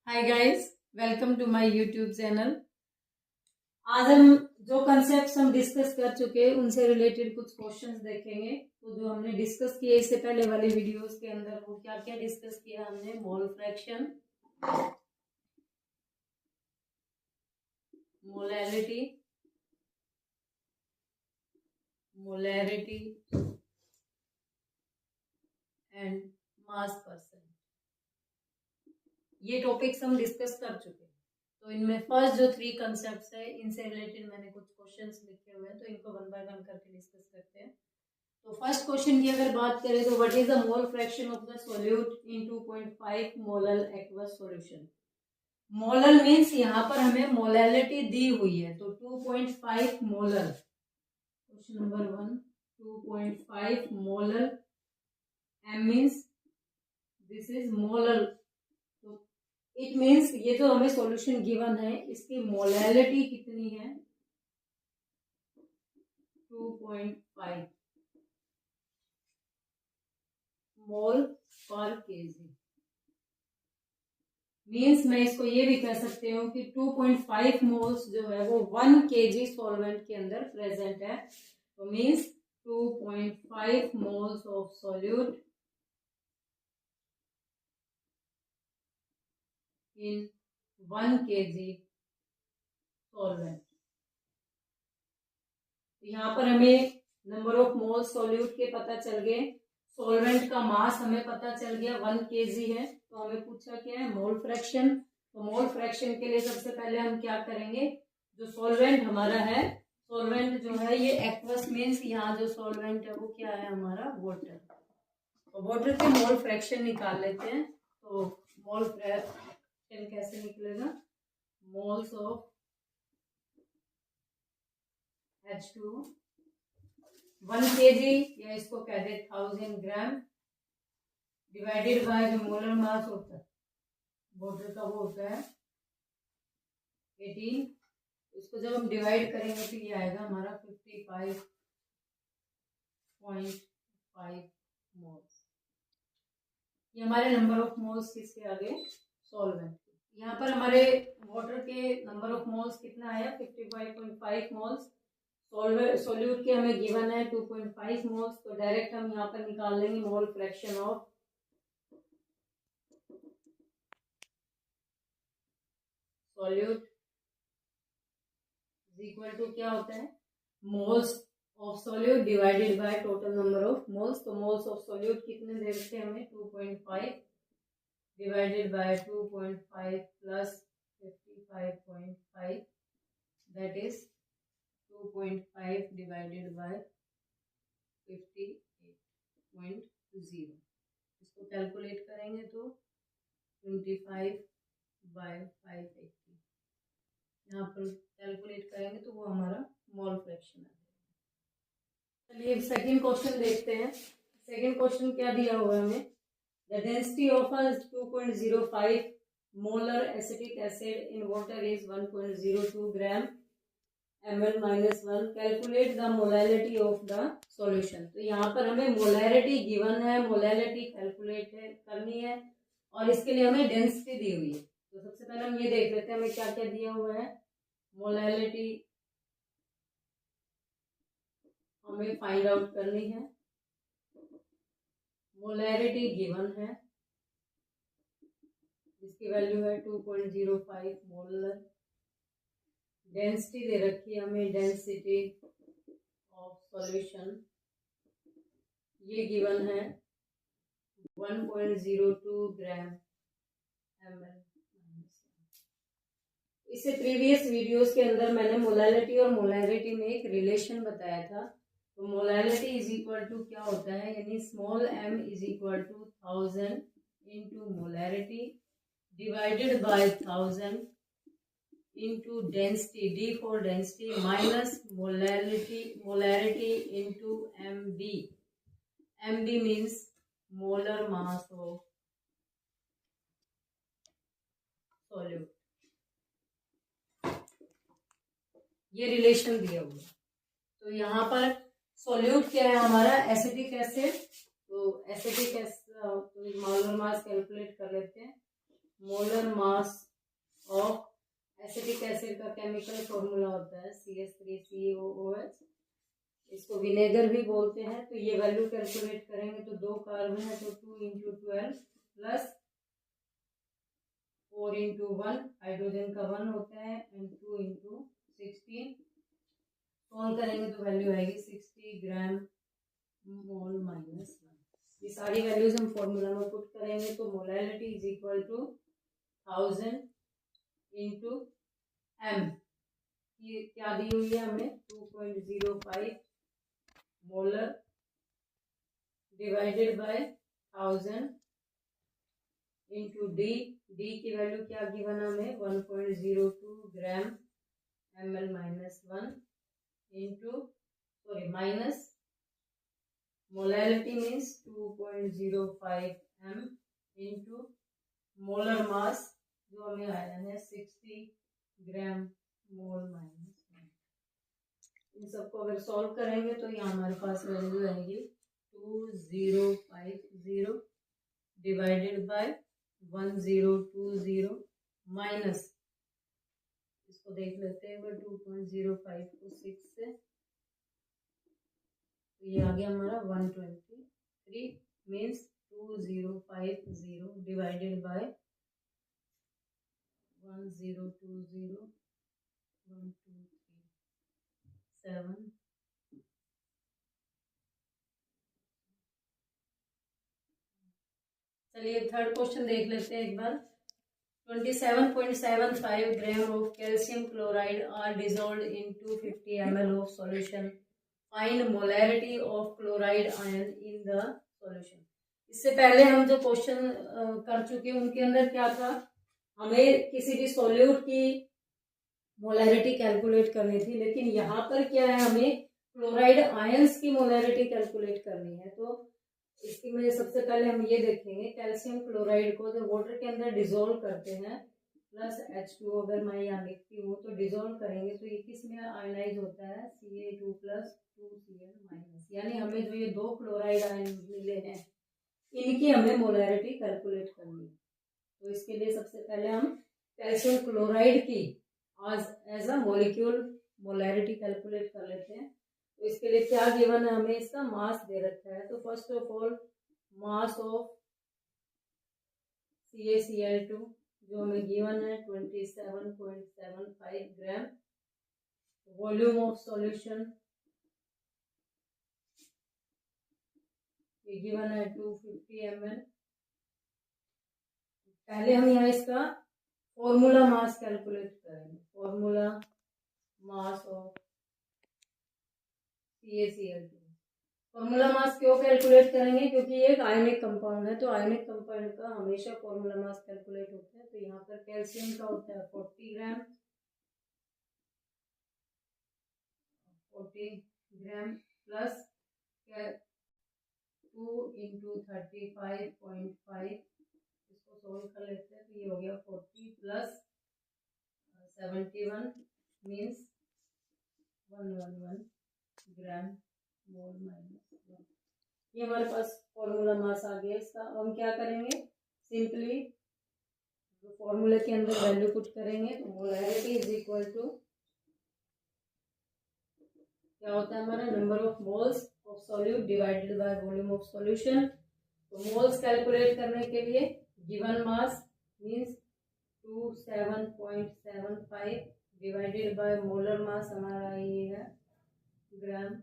Hi guys, welcome to my YouTube channel. आज हम जो कंसेप्ट्स हम डिस्कस कर चुके हैं उनसे रिलेटेड कुछ क्वेश्चंस देखेंगे। तो जो हमने डिस्कस किए इससे पहले वाले वीडियोस के अंदर वो क्या क्या डिस्कस किया हमने, mole fraction, molarity and mass percent, ये टॉपिक्स हम डिस्कस कर चुके हैं। तो इनमें फर्स्ट जो 3 कंसेप्ट्स है इनसे रिलेटेड मैंने कुछ क्वेश्चंस लिखे हुए हैं, तो इनको वन बाय वन करके डिस्कस करते हैं। तो फर्स्ट क्वेश्चन की अगर बात करें तो what is the mole fraction of the solute in 2.5 molal aqueous solution. Molal means यहाँ पर हमें मोलैलिटी दी हुई है, तो 2.5 molal. Question number 1, 2.5 molal, M means this is molal. तो इट मींस ये जो हमें सॉल्यूशन गिवन है इसकी मोलैलिटी कितनी है, 2.5 मोल पर केजी। मीन्स मैं इसको ये भी कह सकती हूँ कि 2.5 मोल्स जो है वो 1 kg सॉल्वेंट के अंदर प्रेजेंट है। तो means 2.5 moles of solute in 1 kg solvent. यहाँ पर हमें नंबर ऑफ मोल्स सॉल्यूट के पता चल गए, सॉल्वेंट का मास हमें पता चल गया 1 kg है। तो हमें पूछा क्या है, मोल फ्रैक्शन। तो मोल फ्रैक्शन के लिए सबसे पहले हम क्या करेंगे, जो सॉल्वेंट हमारा है, सॉल्वेंट जो है ये एक्वस मीन्स यहाँ जो सॉल्वेंट है वो क्या है हमारा, वाटर। तो वाटर के मोल फ्रैक्शन निकाल लेते हैं। तो मोल फ्रैक्शन कैसे निकलेगा, मोल्स ऑफ H2 1 kg या इसको कह दे 1000 ग्राम डिवाइडेड बाय जो मोलर मास होता है वाटर का वो होता है 18। इसको जब हम डिवाइड करेंगे तो ये आएगा हमारा 55.5 मोल्स। ये हमारे नंबर ऑफ मोल्स किसके आगे, सॉल्वेंट। यहाँ पर हमारे वाटर के नंबर ऑफ मोल्स कितना आया, 55.5 मोल्स। सॉल्यूट के हमें गिवन है 2.5 मोल्स। तो डायरेक्ट हम यहाँ पर निकाल लेंगे mole fraction of solute is equal to क्या होता है, moles of solute divided by total number of moles. तो मोल्स ऑफ सॉल्यूट कितने दे रखे हैं हमें, 2.5 divided by 2.5 plus 55.5 that is 2.5 divided by 58.0। इसको कैलकुलेट करेंगे तो 25/580। यहाँ पर कैलकुलेट करेंगे तो वो हमारा मोल फ्रैक्शन है। चलिए सेकंड क्वेश्चन देखते हैं। सेकंड क्वेश्चन क्या दिया हुआ है हमें, the density of a 2.05 molar acetic acid in water is 1.02 gram ml-1। Calculate the molality of the solution. तो यहाँ पर हमें मोलैरिटी गिवन है, मोलैलिटी कैलकुलेट करनी है और इसके लिए हमें डेंसिटी दी हुई है। तो सबसे पहले हम ये देख लेते हैं हमें क्या क्या दिया हुआ है। मोलैलिटी हमें फाइंड आउट करनी है, मोलैरिटी गिवन है जिसकी वैल्यू है 2.05 मोलर। डेंसिटी दे रखी है हमें, डेंसिटी ऑफ सॉल्यूशन ये गिवन है 1.02 ग्राम ml। इससे प्रीवियस वीडियोस के अंदर मैंने मोलैलिटी और मोलैरिटी में एक रिलेशन बताया था। तो मोलैलिटी इज इक्वल टू क्या होता है, यानी small m is equal to 1000 into molarity divided by 1000 into density, d for density, minus molarity into mb। mb means molar mass of solute. ये रिलेशन दिया हुआ है। तो यहाँ पर सॉल्यूट क्या है हमारा, एसिटिक एसिड। तो एसिटिक एसिड तो मोलर मास कैलकुलेट कर लेते हैं। Molar mass of acetic acid का केमिकल फॉर्मूला होता है CH3COOH, इसको विनेगर भी बोलते हैं। तो ये वैल्यू कैलकुलेट करेंगे तो 2 कार्बन है तो 2 × 12 प्लस 4 × 1 हाइड्रोजन का 1 होता है एंड 2 × 16 सॉल्व करेंगे तो वैल्यू आएगी 60 ग्राम मोल -1। ये सारी वैल्यूज हम फॉर्मूला में पुट करेंगे तो molality is equal to 1000 × m, ये क्या दी हुई है हमें 2.05 मोलर डिवाइडेड बाय 1000 × d की वैल्यू क्या गिवन हमें 1.02 ग्राम ml -1 into minus molality means 2.05 m into molar mass जो हमें आया है 60 ग्राम मोल -1। इन सबको अगर सॉल्व करेंगे तो यहाँ हमारे पास वैल्यू आएगी 2050 डिवाइडेड बाय 1020 माइनस, इसको देख लेते हैं 2.05 को 6 से, तो ये आ गया हमारा 123 मीन्स 2050 डिवाइडेड बाय 1020 1 2 3 7। चलिए थर्ड क्वेश्चन देख लेते हैं एक बार। 27.75 ग्राम of calcium chloride are dissolved in 250 ml of solution. Find molarity of chloride ion in the solution. इससे पहले हम जो क्वेश्चन कर चुके हैं उनके अंदर क्या था, हमें किसी भी सॉल्यूट की मोलैरिटी कैलकुलेट करनी थी, लेकिन यहाँ पर क्या है, हमें क्लोराइड आयंस की मोलैरिटी कैलकुलेट करनी है। तो इसकी वजह सबसे पहले हम ये देखेंगे कैल्शियम क्लोराइड को जब वाटर के अंदर डिसोल्व करते हैं प्लस H2O, अगर मैं यहाँ लिखती हूँ तो डिसोल्व करेंगे तो ये किस में आयनाइज होता है Ca2 + 2Cl-, यानी हमें जो ये 2 क्लोराइड आयन मिले हैं इनकी हमें मोलैरिटी कैलकुलेट करनी है। तो इसके लिए सबसे पहले हम कैल्शियम क्लोराइड की as a molecule molarity calculate कर लेते हैं। तो इसके लिए क्या गिवन है, हमें इसका मास दे रखा है। तो first of all mass of CaCl2 जो हमें गिवन है 27.75 ग्राम। वॉल्यूम ऑफ सॉल्यूशन ये गिवन है 250 ml। पहले हम यहाँ इसका फॉर्मूला मास कैलकुलेट करेंगे। Formula mass of CaCl2, formula mass क्यों कैलकुलेट करेंगे, क्योंकि ये एक आयनिक कंपाउंड है। तो आयनिक कंपाउंड का हमेशा फॉर्मूला मास कैलकुलेट होता है। तो यहाँ पर कैल्शियम का होता है 40 ग्राम, 40 ग्राम प्लस 2 × 35.5, इसको सोल्व कर लेते हैं तो ये हो गया 40 प्लस 71 मीन्स 111 ग्राम मोल -1। ये हमारे पास फॉर्मूला मास आ गया इसका। हम क्या करेंगे, सिंपली फॉर्मूले के अंदर वैल्यू पुट करेंगे। तो मोलैरिटी इज इक्वल टू क्या होता है हमारा number of moles of solute divided by volume of solution. तो मोल्स कैलकुलेट करने के लिए given mass means 27.75 divided by molar mass हमारा ये है ग्राम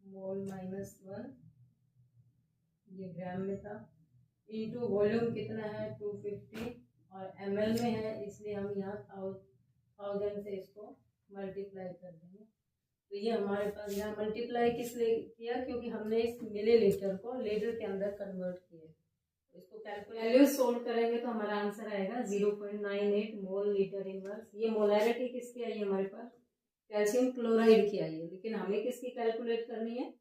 मोल -1, ये ग्राम में था, इनटू वॉल्यूम कितना है 250 और ml में है, इसलिए हम यहाँ 1000 से इसको मल्टीप्लाई कर देंगे। तो ये हमारे पास यहाँ मल्टीप्लाई किस लिए किया, क्योंकि हमने इस मिलीलीटर को लीटर के अंदर कन्वर्ट किया। तो इसको कैलकुलेट सोल्व करेंगे तो हमारा आंसर आएगा 0.98 मोल लीटर इनवर्स। ये मोलैरिटी किसकी आई है हमारे पास, कैल्शियम क्लोराइड की आई है, लेकिन हमें किसकी कैलकुलेट करनी है,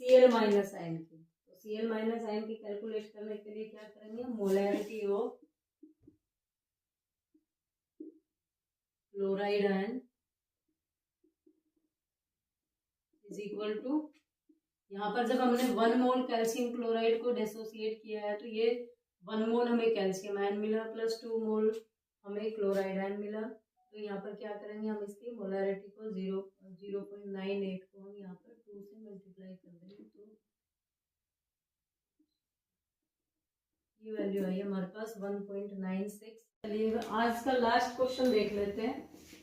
Cl- आयन की। तो Cl- आयन की कैलकुलेट करने के लिए क्या करेंगे, molarity of chloride ion is equal to, यहाँ पर जब हमने 1 मोल कैल्शियम क्लोराइड को डिसोसिएट किया है तो ये 1 मोल हमें कैल्शियम आयन मिला प्लस 2 मोल हमें क्लोराइड आयन मिला। तो यहाँ पर क्या करेंगे, हम इसकी मोलैरिटी को 0.98 को हम यहाँ पर 2 से मल्टीप्लाई कर देंगे, तो ये वैल्यू आई हमारे पास 1.96। चलिए आज का लास्ट क्वेश्चन देख लेते हैं।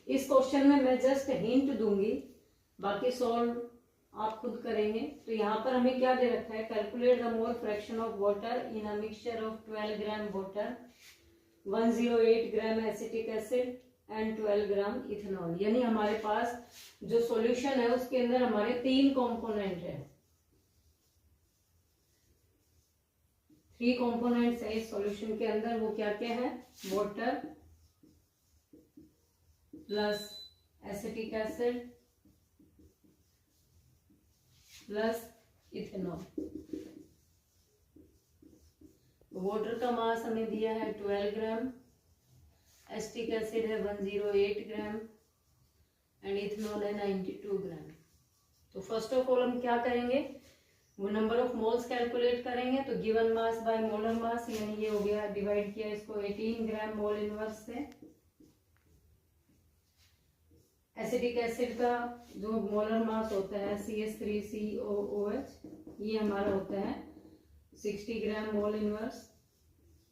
इस क्वेश्चन में मैं जस्ट हिंट दूंगी, बाकी सॉल्व आप खुद करेंगे। तो यहाँ पर हमें क्या दे रखा है, calculate the mole fraction of water in a mixture of 12 gram water, 108 gram acetic acid and 12 gram ethanol. यानी हमारे पास जो सॉल्यूशन है उसके अंदर हमारे 3 कंपोनेंट है, 3 कंपोनेंट्स है इस सॉल्यूशन के अंदर। वो क्या क्या है, water plus acetic acid plus ethanol. Water का मास हमें दिया है 12 ग्राम, एसिटिक एसिड है 108 ग्राम एंड इथेनॉल है 92 ग्राम। तो फर्स्ट ऑफ ऑल हम क्या करेंगे, वो नंबर ऑफ मोल्स कैलकुलेट करेंगे। तो given mass by molar mass, यानी ये हो गया, डिवाइड किया इसको 18 ग्राम मोल इनवर्स से। एसिटिक एसिड का जो मोलर मास होता है CH3COOH, ये हमारा होता है 60 ग्राम मोल इनवर्स।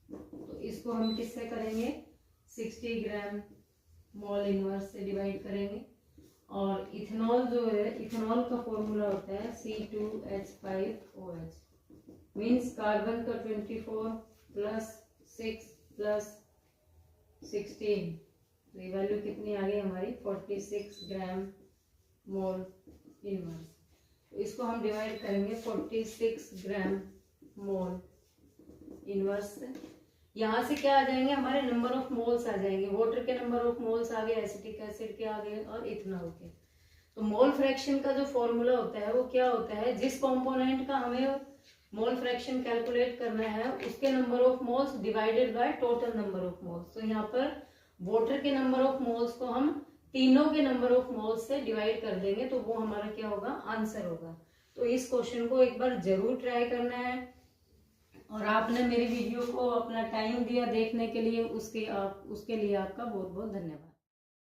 तो इसको हम किससे करेंगे, 60 ग्राम मोल इनवर्स से डिवाइड करेंगे। और इथेनॉल जो है, इथेनॉल का फॉर्मूला होता है C2H5OH, मीन्स कार्बन का 24 प्लस 6 प्लस 16, तो ये वैल्यू कितनी आ गई हमारी 46 ग्राम मोल इनवर्स। तो इसको हम डिवाइड करेंगे 46 ग्राम मोल इनवर्स से। यहाँ से क्या आ जाएंगे, हमारे नंबर ऑफ मोल्स आ जाएंगे। वाटर के नंबर ऑफ मोल्स आ गए, एसिटिक एसिड के आ गए और इथेनॉल के। तो मोल फ्रैक्शन का जो फॉर्मूला होता है वो क्या होता है, जिस कंपोनेंट का हमें मोल फ्रैक्शन कैलकुलेट करना है उसके number of moles divided by total number of moles. तो यहाँ पर वाटर के नंबर ऑफ मोल्स को हम तीनों के नंबर ऑफ मोल्स से डिवाइड कर देंगे, तो वो हमारा क्या होगा, आंसर होगा। तो इस क्वेश्चन को एक बार जरूर ट्राई करना है। और आपने मेरी वीडियो को अपना टाइम दिया देखने के लिए, उसके लिए आपका बहुत बहुत धन्यवाद।